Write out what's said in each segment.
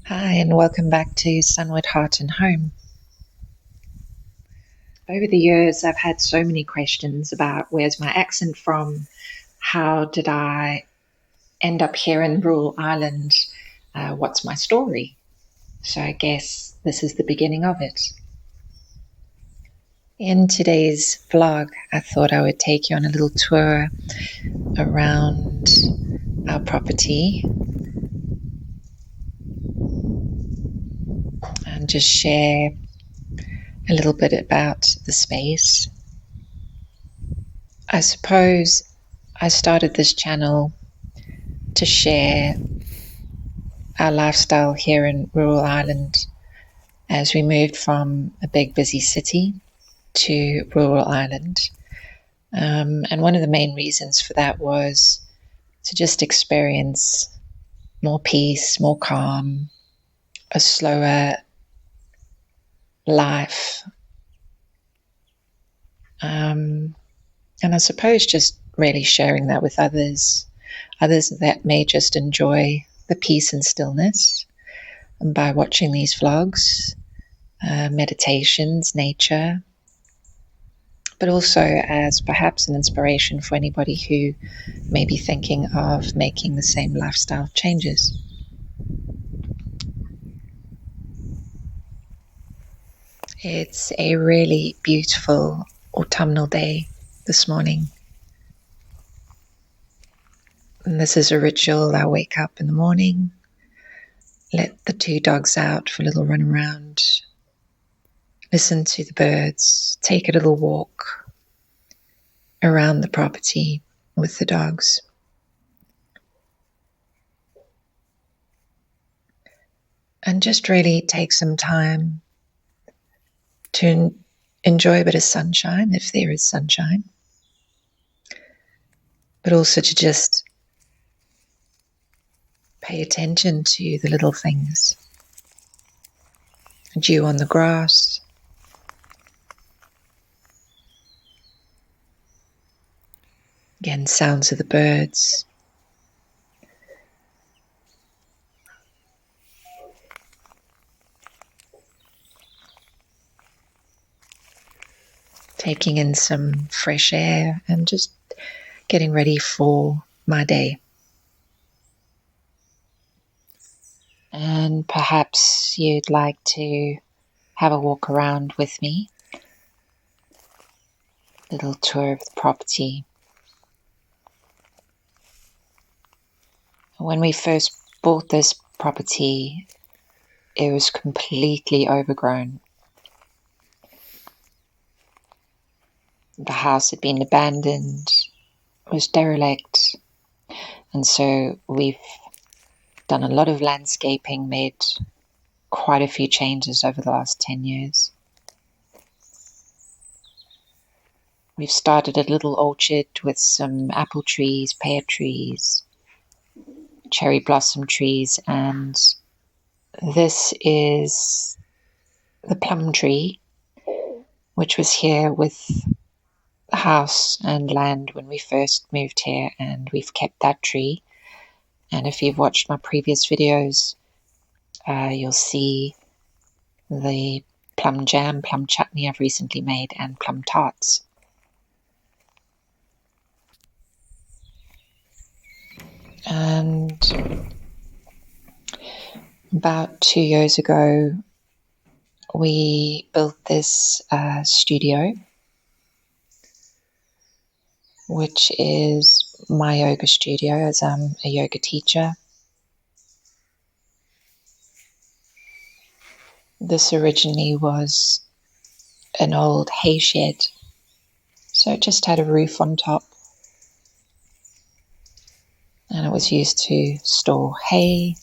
Hi, and welcome back to Sunward Heart and Home. Over the years, I've had so many questions about where's my accent from? How did I end up here in rural Ireland? What's my story? So I guess this is the beginning of it. In today's vlog, I thought I would take you on a little tour around our property and just share a little bit about the space. I suppose I started this channel to share our lifestyle here in rural Ireland as we moved from a big busy city to rural Ireland. And one of the main reasons for that was to just experience more peace, more calm, a slower life. And I suppose just really sharing that with others that may just enjoy the peace and stillness. And by watching these vlogs, meditations, nature, but also as perhaps an inspiration for anybody who may be thinking of making the same lifestyle changes. It's a really beautiful autumnal day this morning. And this is a ritual. I wake up in the morning, let the two dogs out for a little run around, listen to the birds, take a little walk around the property with the dogs. And just really take some time to enjoy a bit of sunshine, if there is sunshine, but also to just pay attention to the little things. Dew on the grass, again, sounds of the birds. Taking in some fresh air and just getting ready for my day. And perhaps you'd like to have a walk around with me. Little tour of the property. When we first bought this property, it was completely overgrown. The house had been abandoned, was derelict, and so we've done a lot of landscaping, made quite a few changes over the last 10 years. We've started a little orchard with some apple trees, pear trees, cherry blossom trees, and this is the plum tree, which was here with the house and land when we first moved here, and we've kept that tree. And if you've watched my previous videos, you'll see the plum jam, plum chutney I've recently made, and plum tarts. And about 2 years ago, we built this studio, which is my yoga studio, as I'm a yoga teacher. This originally was an old hay shed, so it just had a roof on top, and it was used to store hay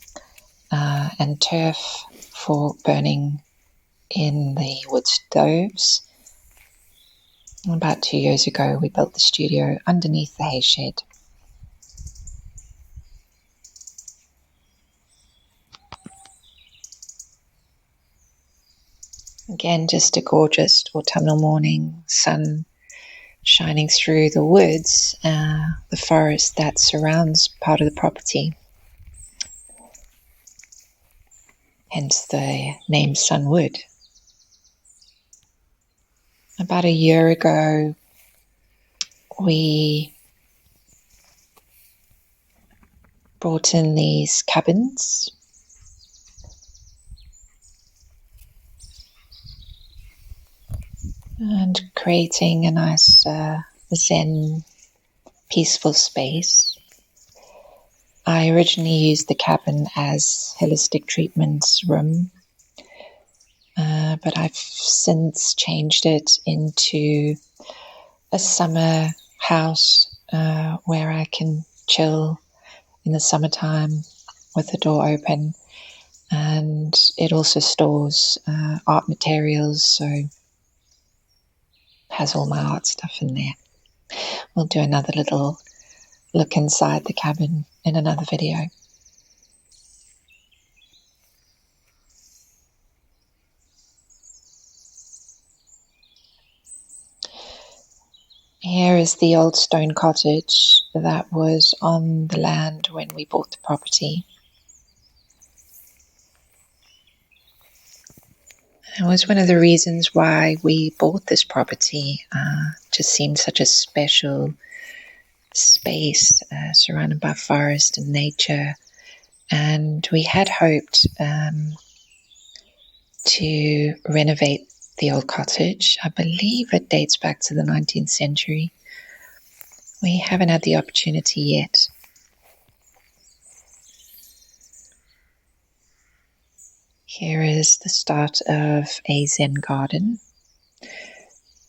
and turf for burning in the wood stoves. And about 2 years ago, we built the studio underneath the hay shed. Again, just a gorgeous autumnal morning, sun shining through the woods, the forest that surrounds part of the property. hence the name Sunwood. About a year ago, we brought in these cabins. And creating a nice zen, peaceful space. I originally used the cabin as holistic treatments room, but I've since changed it into a summer house where I can chill in the summertime with the door open, and it also stores art materials, so has all my art stuff in there. We'll do another little look inside the cabin in another video. Here is the old stone cottage that was on the land when we bought the property. It was one of the reasons why we bought this property. Just seemed such a special space, surrounded by forest and nature. And we had hoped to renovate the old cottage. I believe it dates back to the 19th century. We haven't had the opportunity yet. Here is the start of a Zen garden.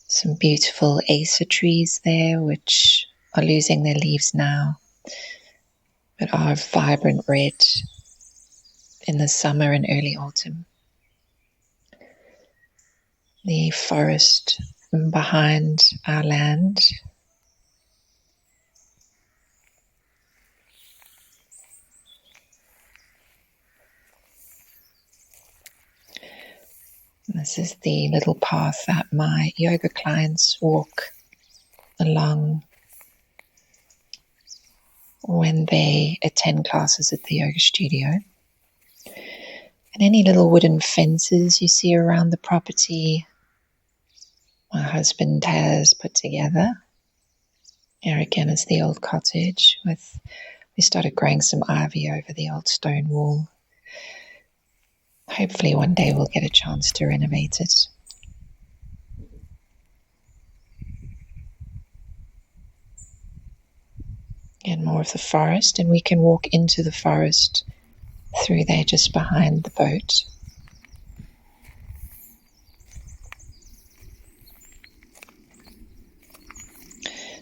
Some beautiful acer trees there, which are losing their leaves now, but are vibrant red in the summer and early autumn. The forest behind our land. This is the little path that my yoga clients walk along when they attend classes at the yoga studio. And any little wooden fences you see around the property, my husband has put together. Here again is the old cottage. We started growing some ivy over the old stone wall. Hopefully one day we'll get a chance to renovate it. And more of the forest, and we can walk into the forest through there just behind the boat.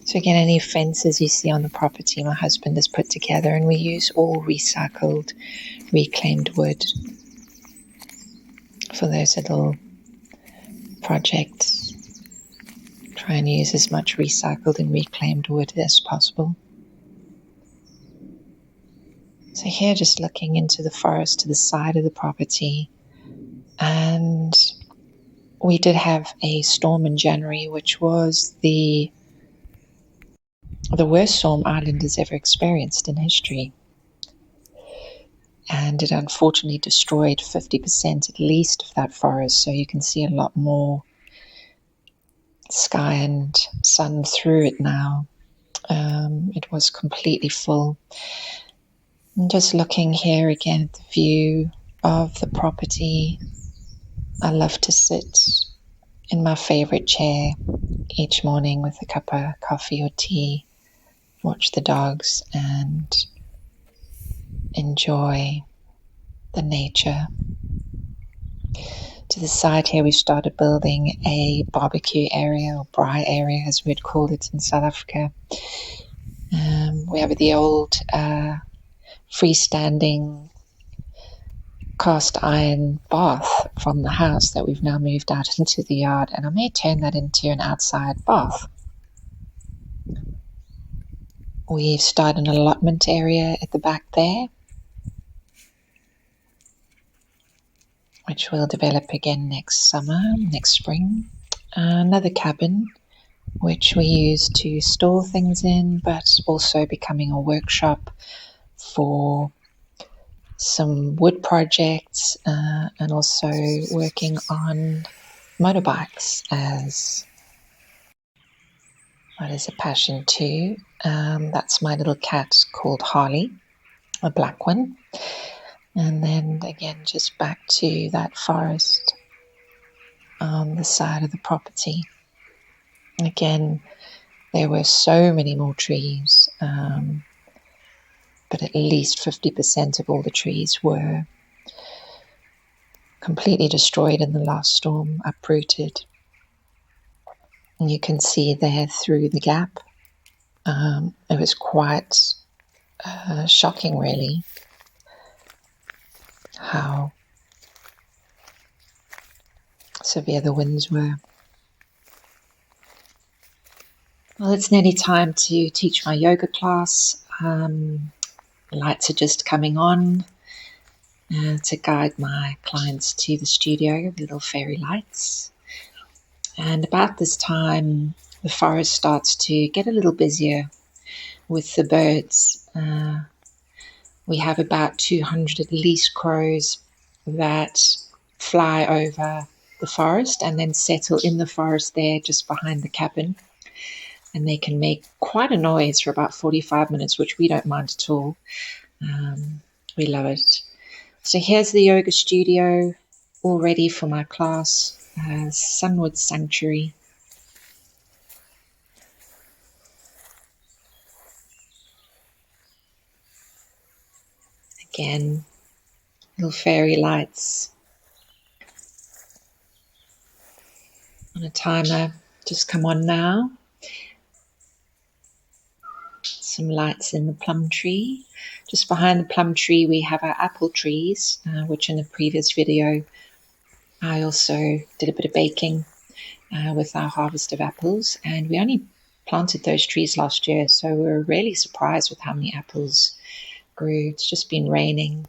So again, any fences you see on the property my husband has put together, and we use all recycled, reclaimed wood for those little projects. Try and use as much recycled and reclaimed wood as possible. So here, just looking into the forest to the side of the property, and we did have a storm in January, which was the worst storm Ireland has ever experienced in history. And it unfortunately destroyed 50% at least of that forest, so you can see a lot more sky and sun through it now. It was completely full. And just looking here again at the view of the property, I love to sit in my favorite chair each morning with a cup of coffee or tea, watch the dogs and enjoy the nature. To the side here, we started building a barbecue area, or braai area as we'd call it in South Africa. We have the old freestanding cast iron bath from the house that we've now moved out into the yard, and I may turn that into an outside bath. We've started an allotment area at the back there, which will develop again next spring. Another cabin, which we use to store things in, but also becoming a workshop for some wood projects, and also working on motorbikes as what is a passion too. That's my little cat called Harley, a black one. And then again, just back to that forest on the side of the property. Again, there were so many more trees, but at least 50% of all the trees were completely destroyed in the last storm, uprooted. And you can see there through the gap. It was quite shocking, really, how severe the winds were. Well, it's nearly time to teach my yoga class. Lights are just coming on to guide my clients to the studio with little fairy lights. And about this time, the forest starts to get a little busier with the birds. We have about 200 at least crows that fly over the forest and then settle in the forest there just behind the cabin. And they can make quite a noise for about 45 minutes, which we don't mind at all. We love it. So here's the yoga studio, all ready for my class, Sunwood Sanctuary. Again, little fairy lights on a timer, just come on now. Some lights in the plum tree. Just behind the plum tree we have our apple trees, which in the previous video I also did a bit of baking with our harvest of apples, and we only planted those trees last year, so we were really surprised with how many apples grew. It's just been raining.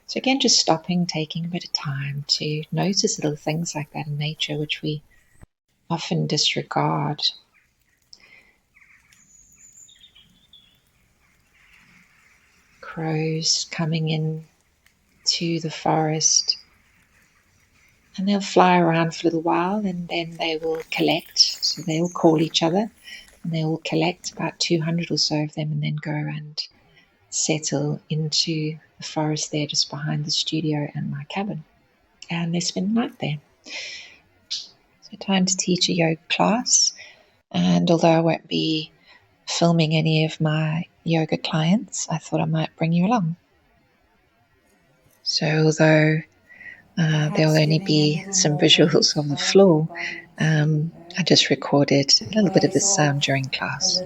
So again, just stopping, taking a bit of time to notice little things like that in nature, which we often disregard. Crows coming in to the forest, and they'll fly around for a little while and then they will collect. So they will call each other and they will collect, about 200 or so of them, and then go and settle into the forest there just behind the studio and my cabin. And they spend the night there. So time to teach a yoga class. And although I won't be filming any of my yoga clients, I thought I might bring you along. So although there'll only be some visuals on the floor, I just recorded a little bit of the sound during class.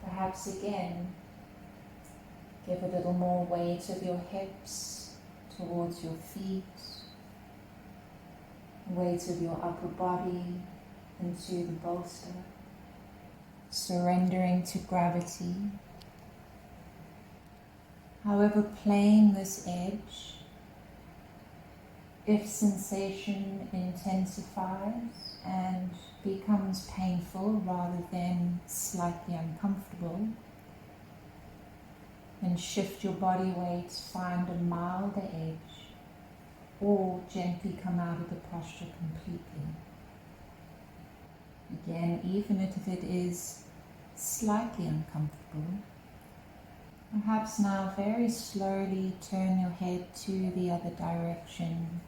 Perhaps again, give a little more weight of your hips towards your feet, weight of your upper body into the bolster, surrendering to gravity. However, playing this edge, if sensation intensifies and becomes painful rather than slightly uncomfortable, then shift your body weight, find a milder edge, or gently come out of the posture completely. Again, even if it is slightly uncomfortable, perhaps now very slowly turn your head to the other direction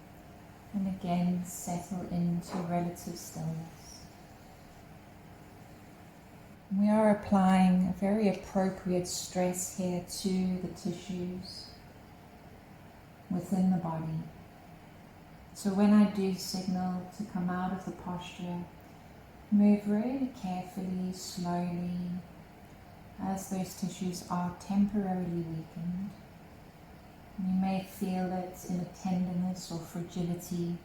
and again settle into relative stillness. We are applying a very appropriate stress here to the tissues within the body. So when I do signal to come out of the posture, move really carefully, slowly, as those tissues are temporarily weakened. You may feel it in a tenderness or fragility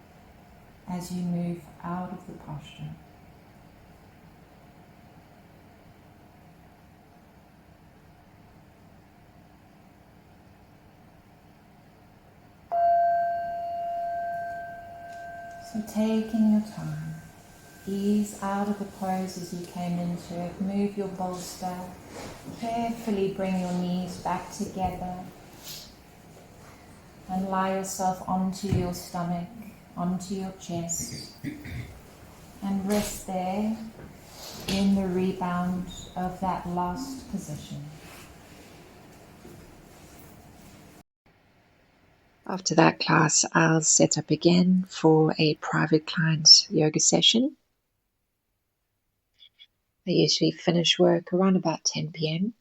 as you move out of the posture. So taking your time, Ease out of the pose as you came into it. Move your bolster. Carefully bring your knees back together and lie yourself onto your stomach, onto your chest, and rest there in the rebound of that last position. After that class, I'll set up again for a private client yoga session. I usually finish work around about 10 p.m.,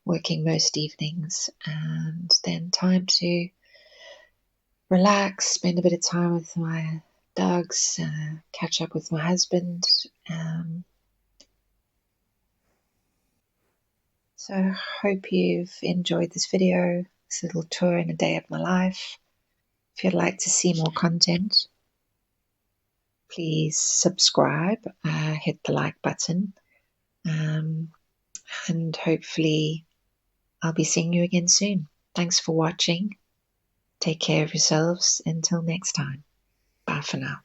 working most evenings, and then time to relax, spend a bit of time with my dogs, catch up with my husband. So I hope you've enjoyed this video, this little tour in a day of my life. If you'd like to see more content, please subscribe, hit the like button, and hopefully I'll be seeing you again soon. Thanks for watching. Take care of yourselves. Until next time. Bye for now.